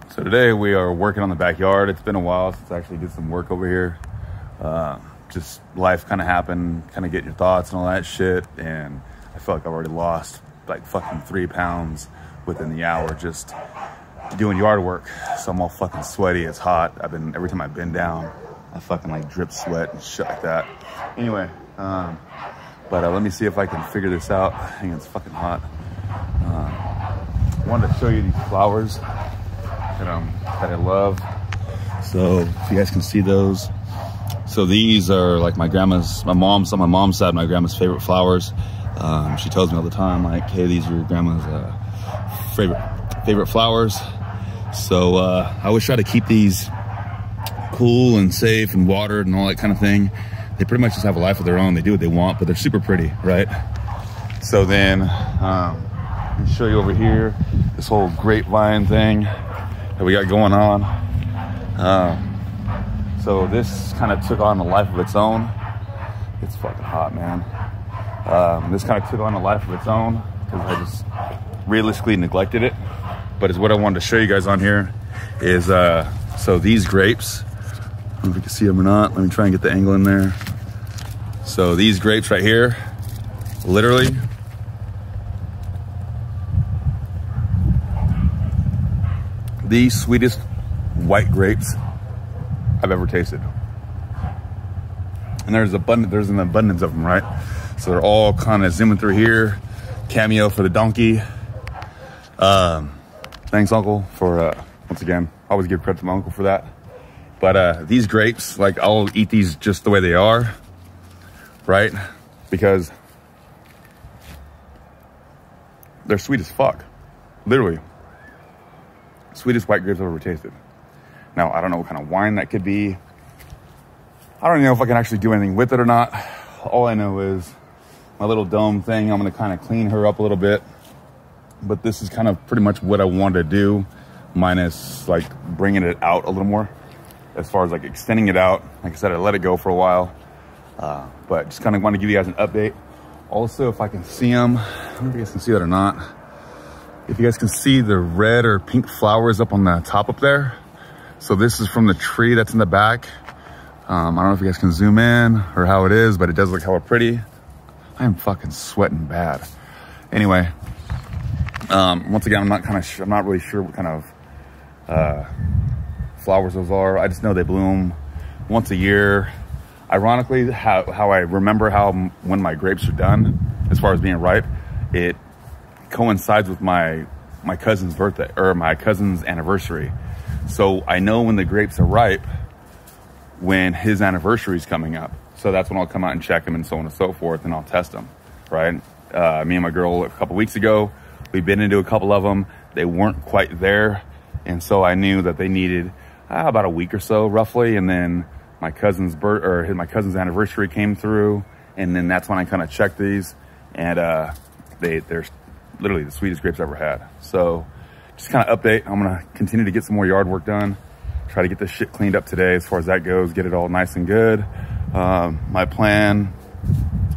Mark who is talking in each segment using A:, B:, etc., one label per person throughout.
A: So today we are working on the backyard. It's been a while since I actually did some work over here. Just life kind of happened, kind of getting your thoughts and all that shit. And I feel like I've already lost like fucking 3 pounds within the hour just doing yard work. So I'm all fucking sweaty. It's hot. Every time I bend down, I fucking like drip sweat and shit like that. Anyway, let me see if I can figure this out. Hang on, it's fucking hot. I wanted to show you these flowers that I love. So if you guys can see those. So these are like my mom's side, my grandma's favorite flowers. She tells me all the time, like, hey, these are your grandma's favorite flowers. So I always try to keep these cool and safe and watered and all that kind of thing. They pretty much just have a life of their own. They do what they want, but they're super pretty, right? So then let me show you over here this whole grapevine thing that we got going on. So this kind of took on a life of its own. It's fucking hot, man. This kind of took on a life of its own because I just realistically neglected it. But is what I wanted to show you guys on here is, so these grapes, I don't know if you can see them or not. Let me try and get the angle in there. So these grapes right here, literally, the sweetest white grapes I've ever tasted. And there's an abundance of them, right? So they're all kind of zooming through here. Cameo for the donkey. Thanks, Uncle, for, once again, I always give credit to my uncle for that. But these grapes, like, I'll eat these just the way they are, right? Because they're sweet as fuck, literally. Sweetest white grapes I've ever tasted. Now, I don't know what kind of wine that could be. I don't even know if I can actually do anything with it or not. All I know is my little dome thing, I'm gonna kind of clean her up a little bit. But this is kind of pretty much what I wanted to do, minus like bringing it out a little more. As far as like extending it out, like I said, I let it go for a while. But just kind of want to give you guys an update. Also, if I can see them, I don't know if you guys can see that or not. If you guys can see the red or pink flowers up on the top up there. So this is from the tree that's in the back. I don't know if you guys can zoom in or how it is, but it does look hella pretty. I am fucking sweating bad. Anyway, once again, I'm not really sure what kind of flowers those are. I just know they bloom once a year. Ironically, how I remember when my grapes are done, as far as being ripe, it coincides with my cousin's birthday, or my cousin's anniversary. So I know when the grapes are ripe when his anniversary is coming up. So that's when I'll come out and check them and so on and so forth, and I'll test them, right? Me and my girl a couple weeks ago, we bit into a couple of them. They weren't quite there. And so I knew that they needed about a week or so roughly. And then my cousin's anniversary came through. And then that's when I kind of checked these, and they're literally the sweetest grapes I've ever had. So just kind of update. I'm going to continue to get some more yard work done. Try to get this shit cleaned up today as far as that goes. Get it all nice and good. My plan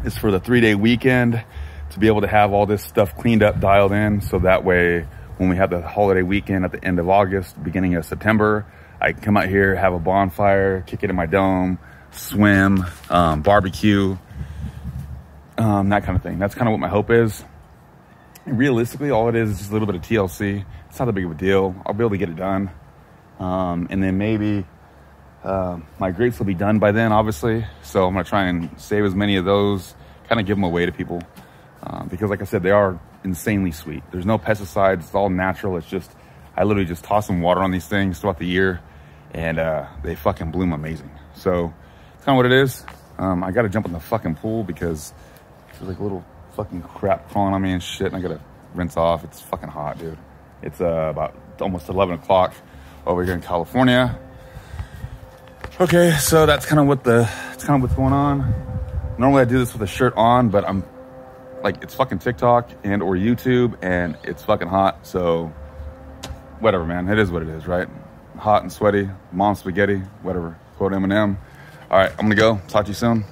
A: is for the 3-day weekend to be able to have all this stuff cleaned up, dialed in. So that way, when we have the holiday weekend at the end of August, beginning of September, I can come out here, have a bonfire, kick it in my dome, swim, barbecue, that kind of thing. That's kind of what my hope is. And realistically, all it is just a little bit of TLC. It's not that big of a deal. I'll be able to get it done. And then maybe my grapes will be done by then, obviously. So I'm going to try and save as many of those, kind of give them away to people. Because like I said, they are insanely sweet. There's no pesticides. It's all natural. It's just, I literally just toss some water on these things throughout the year, and they fucking bloom amazing. So it's kind of what it is. I got to jump in the fucking pool because there's like a little fucking crap crawling on me and shit, and I got to rinse off. It's fucking hot, dude. It's about almost 11 o'clock over here in California. Okay, so that's kind of what's going on. Normally I do this with a shirt on, but I'm like, it's fucking TikTok and or YouTube, and it's fucking hot. So whatever, man. It is what it is, right? Hot and sweaty, mom spaghetti, whatever. Quote Eminem. All right, I'm gonna go. Talk to you soon.